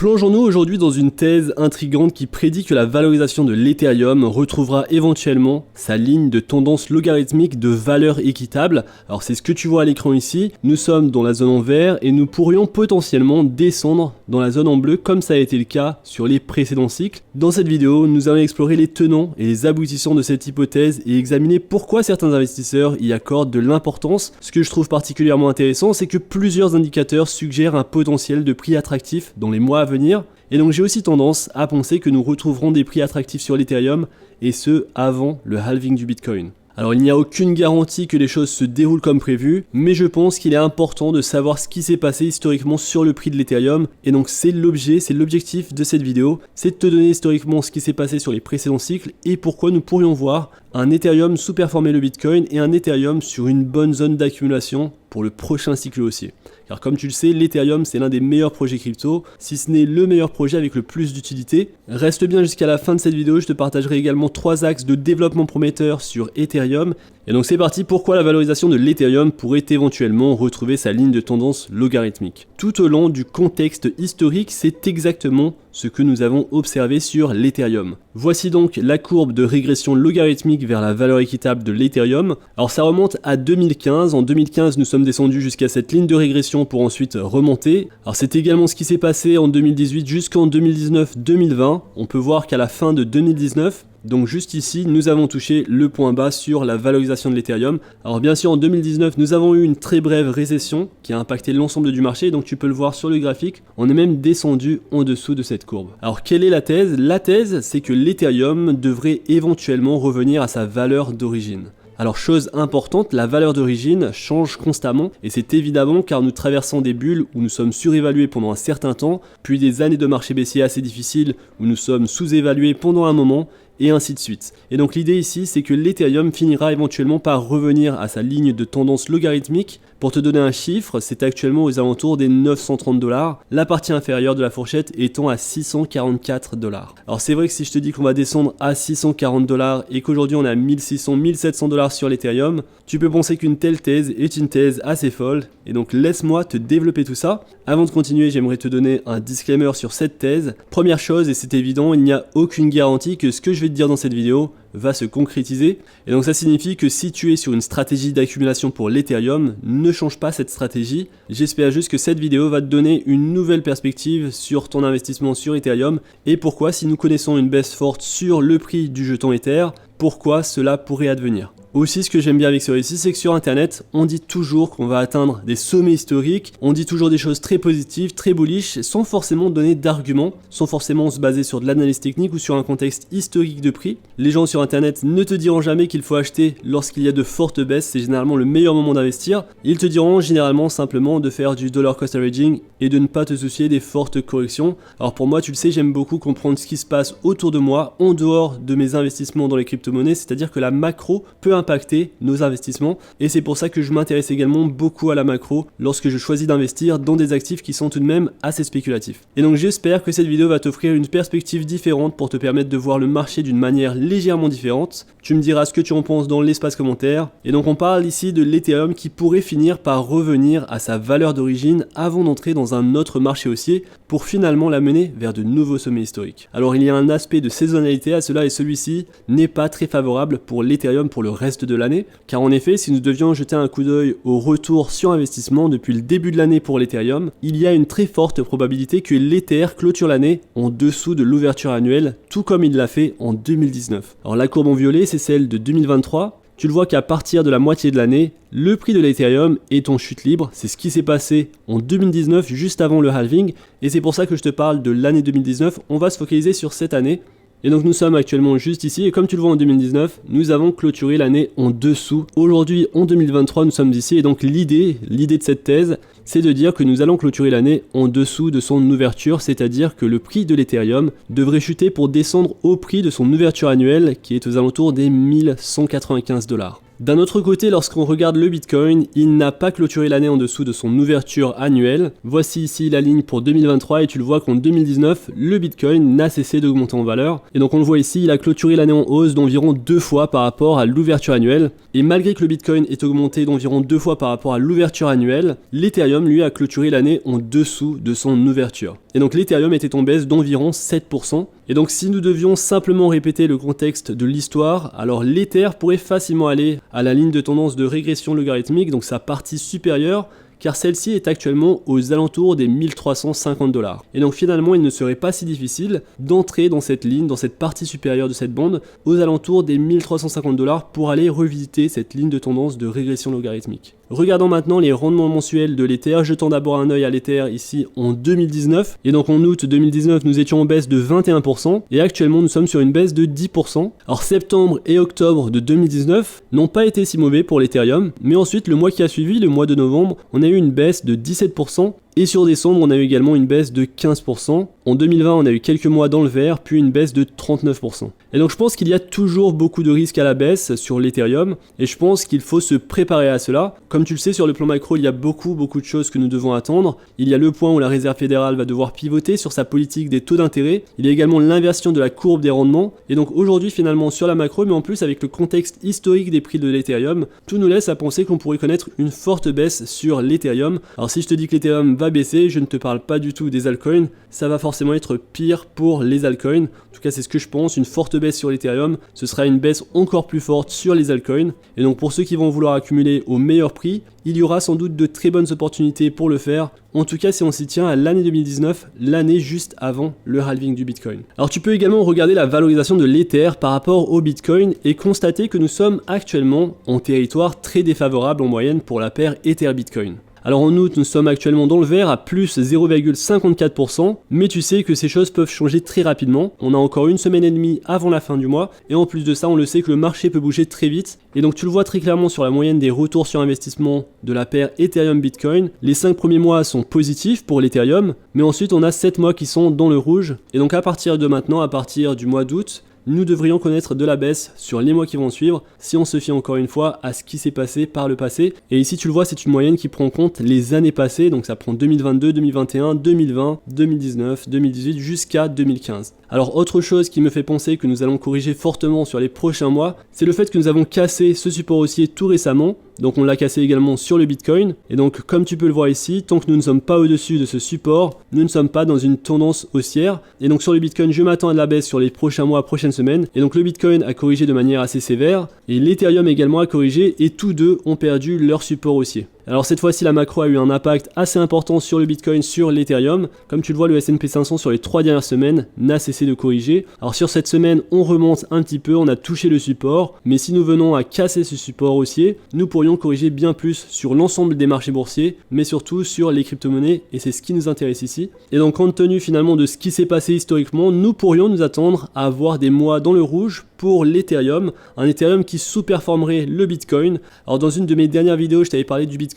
Plongeons-nous aujourd'hui dans une thèse intrigante qui prédit que la valorisation de l'Ethereum retrouvera éventuellement sa ligne de tendance logarithmique de valeur équitable. Alors c'est ce que tu vois à l'écran ici, nous sommes dans la zone en vert et nous pourrions potentiellement descendre dans la zone en bleu comme ça a été le cas sur les précédents cycles. Dans cette vidéo, nous allons explorer les tenants et les aboutissants de cette hypothèse et examiner pourquoi certains investisseurs y accordent de l'importance. Ce que je trouve particulièrement intéressant, c'est que plusieurs indicateurs suggèrent un potentiel de prix attractif dans les mois à venir, et donc j'ai aussi tendance à penser que nous retrouverons des prix attractifs sur l'Ethereum, et ce avant le halving du Bitcoin. Alors il n'y a aucune garantie que les choses se déroulent comme prévu, mais je pense qu'il est important de savoir ce qui s'est passé historiquement sur le prix de l'Ethereum, et donc c'est l'objectif de cette vidéo, c'est de te donner historiquement ce qui s'est passé sur les précédents cycles, et pourquoi nous pourrions voir un Ethereum sous-performer le Bitcoin, et un Ethereum sur une bonne zone d'accumulation pour le prochain cycle haussier. Car comme tu le sais, l'Ethereum c'est l'un des meilleurs projets crypto, si ce n'est le meilleur projet avec le plus d'utilité. Reste bien jusqu'à la fin de cette vidéo, je te partagerai également 3 axes de développement prometteurs sur Ethereum. Et donc c'est parti, pourquoi la valorisation de l'Ethereum pourrait éventuellement retrouver sa ligne de tendance logarithmique. Tout au long du contexte historique, c'est exactement ce que nous avons observé sur l'Ethereum. Voici donc la courbe de régression logarithmique vers la valeur équitable de l'Ethereum. Alors ça remonte à 2015, en 2015 nous sommes descendus jusqu'à cette ligne de régression pour ensuite remonter. Alors c'est également ce qui s'est passé en 2018 jusqu'en 2019-2020. On peut voir qu'à la fin de 2019, donc juste ici, nous avons touché le point bas sur la valorisation de l'Ethereum. Alors bien sûr, en 2019, nous avons eu une très brève récession qui a impacté l'ensemble du marché. Donc tu peux le voir sur le graphique, on est même descendu en dessous de cette courbe. Alors quelle est la thèse? La thèse, c'est que l'Ethereum devrait éventuellement revenir à sa valeur d'origine. Alors chose importante, la valeur d'origine change constamment et c'est évidemment car nous traversons des bulles où nous sommes surévalués pendant un certain temps, puis des années de marché baissier assez difficiles où nous sommes sous-évalués pendant un moment, et ainsi de suite. Et donc l'idée ici, c'est que l'Ethereum finira éventuellement par revenir à sa ligne de tendance logarithmique. Pour te donner un chiffre, c'est actuellement aux alentours des 930 $, la partie inférieure de la fourchette étant à 644 $. Alors c'est vrai que si je te dis qu'on va descendre à 640 $ et qu'aujourd'hui on est à 1600, 1700 $ sur l'Ethereum, tu peux penser qu'une telle thèse est une thèse assez folle. Et donc laisse-moi te développer tout ça. Avant de continuer, j'aimerais te donner un disclaimer sur cette thèse. Première chose, et c'est évident, il n'y a aucune garantie que ce que je vais te dire dans cette vidéo va se concrétiser. Et donc ça signifie que si tu es sur une stratégie d'accumulation pour l'Ethereum, ne change pas cette stratégie. J'espère juste que cette vidéo va te donner une nouvelle perspective sur ton investissement sur Ethereum et pourquoi, si nous connaissons une baisse forte sur le prix du jeton Ether, pourquoi cela pourrait advenir. Aussi, ce que j'aime bien avec ce récit, c'est que sur internet, on dit toujours qu'on va atteindre des sommets historiques, on dit toujours des choses très positives, très bullish, sans forcément donner d'arguments, sans forcément se baser sur de l'analyse technique ou sur un contexte historique de prix. Les gens sur internet ne te diront jamais qu'il faut acheter lorsqu'il y a de fortes baisses, c'est généralement le meilleur moment d'investir. Ils te diront généralement simplement de faire du dollar cost averaging et de ne pas te soucier des fortes corrections. Alors pour moi, tu le sais, j'aime beaucoup comprendre ce qui se passe autour de moi, en dehors de mes investissements dans les crypto-monnaies, c'est-à-dire que la macro peut impacter nos investissements et c'est pour ça que je m'intéresse également beaucoup à la macro lorsque je choisis d'investir dans des actifs qui sont tout de même assez spéculatifs. Et donc j'espère que cette vidéo va t'offrir une perspective différente pour te permettre de voir le marché d'une manière légèrement différente. Tu me diras ce que tu en penses dans l'espace commentaire. Et donc on parle ici de l'Ethereum qui pourrait finir par revenir à sa valeur d'origine avant d'entrer dans un autre marché haussier pour finalement l'amener vers de nouveaux sommets historiques. Alors il y a un aspect de saisonnalité à cela et celui-ci n'est pas très favorable pour l'Ethereum pour le reste de l'année, car en effet, si nous devions jeter un coup d'œil au retour sur investissement depuis le début de l'année pour l'Ethereum, il y a une très forte probabilité que l'Ether clôture l'année en dessous de l'ouverture annuelle, tout comme il l'a fait en 2019. Alors la courbe en violet, c'est celle de 2023. Tu le vois qu'à partir de la moitié de l'année, le prix de l'Ethereum est en chute libre. C'est ce qui s'est passé en 2019, juste avant le halving, et c'est pour ça que je te parle de l'année 2019. On va se focaliser sur cette année. Et donc nous sommes actuellement juste ici et comme tu le vois en 2019, nous avons clôturé l'année en dessous. Aujourd'hui en 2023 nous sommes ici et donc l'idée de cette thèse c'est de dire que nous allons clôturer l'année en dessous de son ouverture, c'est-à-dire que le prix de l'Ethereum devrait chuter pour descendre au prix de son ouverture annuelle qui est aux alentours des 1195 $. D'un autre côté, lorsqu'on regarde le Bitcoin, il n'a pas clôturé l'année en dessous de son ouverture annuelle. Voici ici la ligne pour 2023 et tu le vois qu'en 2019, le Bitcoin n'a cessé d'augmenter en valeur. Et donc on le voit ici, il a clôturé l'année en hausse d'environ 2 fois par rapport à l'ouverture annuelle. Et malgré que le Bitcoin ait augmenté d'environ 2 fois par rapport à l'ouverture annuelle, l'Ethereum lui a clôturé l'année en dessous de son ouverture. Et donc l'Ethereum était en baisse d'environ 7%. Et donc si nous devions simplement répéter le contexte de l'histoire, alors l'Ether pourrait facilement aller à la ligne de tendance de régression logarithmique, donc sa partie supérieure, car celle-ci est actuellement aux alentours des 1350 $. Et donc finalement, il ne serait pas si difficile d'entrer dans cette ligne, dans cette partie supérieure de cette bande, aux alentours des 1350 $ pour aller revisiter cette ligne de tendance de régression logarithmique. Regardons maintenant les rendements mensuels de l'Ether, jetant d'abord un œil à l'Ether ici en 2019. Et donc en août 2019, nous étions en baisse de 21%, et actuellement nous sommes sur une baisse de 10%. Alors septembre et octobre de 2019 n'ont pas été si mauvais pour l'Ethereum, mais ensuite le mois qui a suivi, le mois de novembre, on a eu une baisse de 17%, et sur décembre, on a eu également une baisse de 15%. En 2020, on a eu quelques mois dans le vert, puis une baisse de 39%. Et donc je pense qu'il y a toujours beaucoup de risques à la baisse sur l'Ethereum, et je pense qu'il faut se préparer à cela. Comme tu le sais, sur le plan macro, il y a beaucoup de choses que nous devons attendre. Il y a le point où la Réserve fédérale va devoir pivoter sur sa politique des taux d'intérêt. Il y a également l'inversion de la courbe des rendements. Et donc aujourd'hui, finalement, sur la macro, mais en plus avec le contexte historique des prix de l'Ethereum, tout nous laisse à penser qu'on pourrait connaître une forte baisse sur l'Ethereum. Alors si je te dis que l'Ethereum va baisser, je ne te parle pas du tout des altcoins, ça va forcément être pire pour les altcoins. En tout cas, c'est ce que je pense, une forte baisse sur l'Ethereum, ce sera une baisse encore plus forte sur les altcoins. Et donc pour ceux qui vont vouloir accumuler au meilleur prix, il y aura sans doute de très bonnes opportunités pour le faire. En tout cas, si on s'y tient à l'année 2019, l'année juste avant le halving du Bitcoin. Alors tu peux également regarder la valorisation de l'Ether par rapport au Bitcoin et constater que nous sommes actuellement en territoire très défavorable en moyenne pour la paire Ether-Bitcoin. Alors en août, nous sommes actuellement dans le vert à plus 0,54%, mais tu sais que ces choses peuvent changer très rapidement. On a encore une semaine et demie avant la fin du mois, et en plus de ça, on le sait que le marché peut bouger très vite. Et donc tu le vois très clairement sur la moyenne des retours sur investissement de la paire Ethereum-Bitcoin. Les 5 premiers mois sont positifs pour l'Ethereum, mais ensuite on a 7 mois qui sont dans le rouge. Et donc à partir de maintenant, à partir du mois d'août, nous devrions connaître de la baisse sur les mois qui vont suivre si on se fie encore une fois à ce qui s'est passé par le passé. Et ici tu le vois, c'est une moyenne qui prend en compte les années passées, donc ça prend 2022, 2021, 2020, 2019, 2018 jusqu'à 2015. Alors autre chose qui me fait penser que nous allons corriger fortement sur les prochains mois, c'est le fait que nous avons cassé ce support haussier tout récemment. Donc on l'a cassé également sur le Bitcoin, et donc comme tu peux le voir ici, tant que nous ne sommes pas au-dessus de ce support, nous ne sommes pas dans une tendance haussière. Et donc sur le Bitcoin, je m'attends à de la baisse sur les prochains mois, prochaines semaines, et donc le Bitcoin a corrigé de manière assez sévère, et l'Ethereum également a corrigé, et tous deux ont perdu leur support haussier. Alors cette fois-ci, la macro a eu un impact assez important sur le Bitcoin, sur l'Ethereum. Comme tu le vois, le S&P 500 sur les 3 dernières semaines n'a cessé de corriger. Alors sur cette semaine, on remonte un petit peu, on a touché le support, mais si nous venons à casser ce support haussier, nous pourrions corriger bien plus sur l'ensemble des marchés boursiers, mais surtout sur les crypto-monnaies, et c'est ce qui nous intéresse ici. Et donc compte tenu finalement de ce qui s'est passé historiquement, nous pourrions nous attendre à avoir des mois dans le rouge pour l'Ethereum, un Ethereum qui sous-performerait le Bitcoin. Alors dans une de mes dernières vidéos, je t'avais parlé du Bitcoin,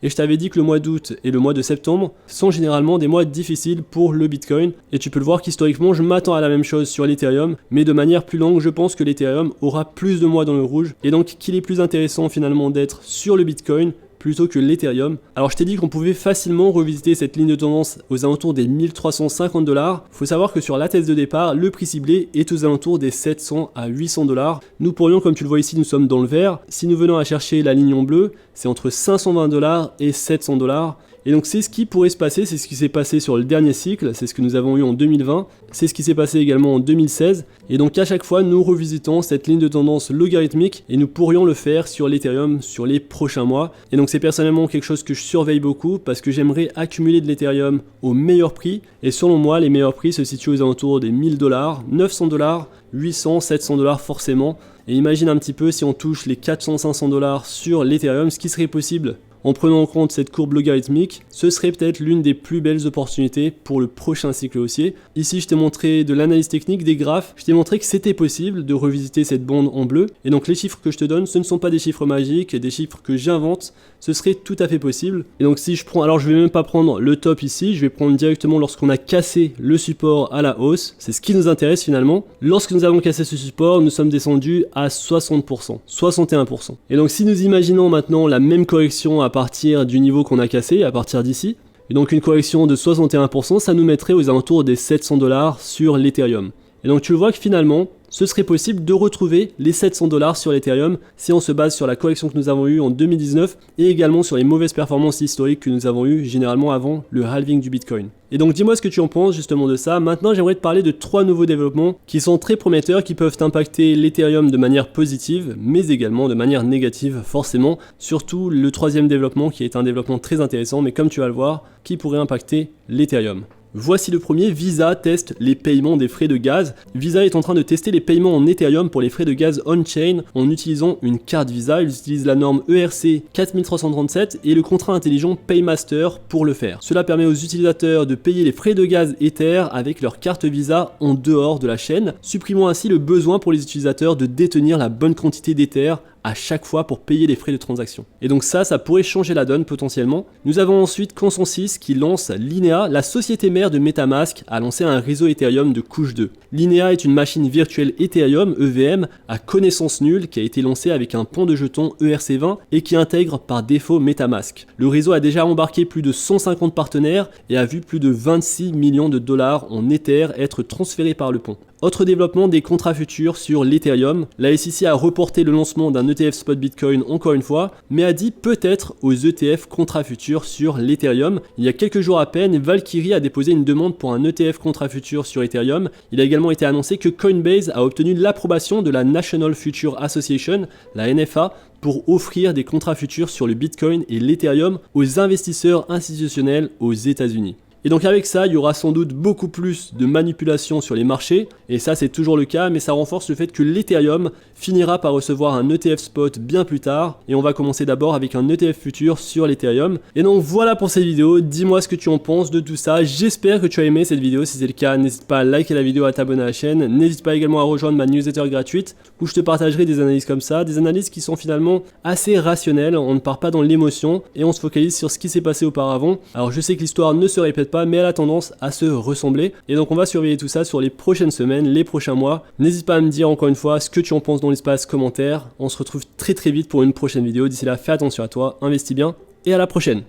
et je t'avais dit que le mois d'août et le mois de septembre sont généralement des mois difficiles pour le Bitcoin, et tu peux le voir qu'historiquement je m'attends à la même chose sur l'Ethereum, mais de manière plus longue. Je pense que l'Ethereum aura plus de mois dans le rouge, et donc qu'il est plus intéressant finalement d'être sur le Bitcoin plutôt que l'Ethereum. Alors je t'ai dit qu'on pouvait facilement revisiter cette ligne de tendance aux alentours des 1350 $. Faut savoir que sur la thèse de départ, le prix ciblé est aux alentours des 700 à 800 $. Nous pourrions, comme tu le vois ici, nous sommes dans le vert. Si nous venons à chercher la ligne en bleu, c'est entre 520 $ et 700 $. Et donc c'est ce qui pourrait se passer, c'est ce qui s'est passé sur le dernier cycle, c'est ce que nous avons eu en 2020, c'est ce qui s'est passé également en 2016, et donc à chaque fois nous revisitons cette ligne de tendance logarithmique, et nous pourrions le faire sur l'Ethereum sur les prochains mois. Et donc c'est personnellement quelque chose que je surveille beaucoup, parce que j'aimerais accumuler de l'Ethereum au meilleur prix, et selon moi les meilleurs prix se situent aux alentours des 1000 $, 900 $, 800, 700 $ forcément. Et imagine un petit peu si on touche les 400-500 $ sur l'Ethereum, ce qui serait possible en prenant en compte cette courbe logarithmique, ce serait peut-être l'une des plus belles opportunités pour le prochain cycle haussier. Ici, je t'ai montré de l'analyse technique, des graphes, je t'ai montré que c'était possible de revisiter cette bande en bleu. Et donc les chiffres que je te donne, ce ne sont pas des chiffres magiques, des chiffres que j'invente, ce serait tout à fait possible. Et donc si je prends, alors je vais même pas prendre le top ici, je vais prendre directement lorsqu'on a cassé le support à la hausse, c'est ce qui nous intéresse finalement. Lorsque nous avons cassé ce support, nous sommes descendus à 60%, 61%. Et donc si nous imaginons maintenant la même correction à partir du niveau qu'on a cassé, à partir d'ici, et donc une correction de 61%, ça nous mettrait aux alentours des 700 $ sur l'Ethereum. Et donc tu le vois que finalement, ce serait possible de retrouver les 700 $ sur l'Ethereum si on se base sur la correction que nous avons eue en 2019 et également sur les mauvaises performances historiques que nous avons eues généralement avant le halving du Bitcoin. Et donc dis-moi ce que tu en penses justement de ça. Maintenant j'aimerais te parler de 3 nouveaux développements qui sont très prometteurs, qui peuvent impacter l'Ethereum de manière positive mais également de manière négative forcément. Surtout le troisième développement qui est un développement très intéressant mais comme tu vas le voir, qui pourrait impacter l'Ethereum. Voici le premier, Visa teste les paiements des frais de gaz. Visa est en train de tester les paiements en Ethereum pour les frais de gaz on-chain en utilisant une carte Visa. Ils utilisent la norme ERC 4337 et le contrat intelligent Paymaster pour le faire. Cela permet aux utilisateurs de payer les frais de gaz Ether avec leur carte Visa en dehors de la chaîne, supprimant ainsi le besoin pour les utilisateurs de détenir la bonne quantité d'Ether à chaque fois pour payer les frais de transaction. Et donc ça pourrait changer la donne potentiellement. Nous avons ensuite Consensus qui lance Linea, la société mère de MetaMask a lancé un réseau Ethereum de couche 2. Linea est une machine virtuelle Ethereum, EVM, à connaissance nulle qui a été lancée avec un pont de jetons ERC20 et qui intègre par défaut MetaMask. Le réseau a déjà embarqué plus de 150 partenaires et a vu plus de 26 millions de dollars en Ether être transférés par le pont. Autre développement des contrats futurs sur l'Ethereum. La SEC a reporté le lancement d'un ETF spot Bitcoin encore une fois, mais a dit peut-être aux ETF contrats futurs sur l'Ethereum. Il y a quelques jours à peine, Valkyrie a déposé une demande pour un ETF contrat futur sur Ethereum. Il a également été annoncé que Coinbase a obtenu l'approbation de la National Future Association, la NFA, pour offrir des contrats futurs sur le Bitcoin et l'Ethereum aux investisseurs institutionnels aux États-Unis. Et donc avec ça, il y aura sans doute beaucoup plus de manipulation sur les marchés, et ça c'est toujours le cas, mais ça renforce le fait que l'Ethereum finira par recevoir un ETF spot bien plus tard, et on va commencer d'abord avec un ETF futur sur l'Ethereum. Et donc voilà pour cette vidéo, dis-moi ce que tu en penses de tout ça, j'espère que tu as aimé cette vidéo, si c'est le cas, n'hésite pas à liker la vidéo, à t'abonner à la chaîne, n'hésite pas également à rejoindre ma newsletter gratuite, où je te partagerai des analyses comme ça, des analyses qui sont finalement assez rationnelles, on ne part pas dans l'émotion, et on se focalise sur ce qui s'est passé auparavant. Alors je sais que l'histoire ne se répète pas, mais elle a tendance à se ressembler, et donc on va surveiller tout ça sur les prochaines semaines, les prochains mois. N'hésite pas à me dire encore une fois ce que tu en penses dans l'espace commentaire. On se retrouve très vite pour une prochaine vidéo. D'ici là, fais attention à toi, investis bien, et à la prochaine.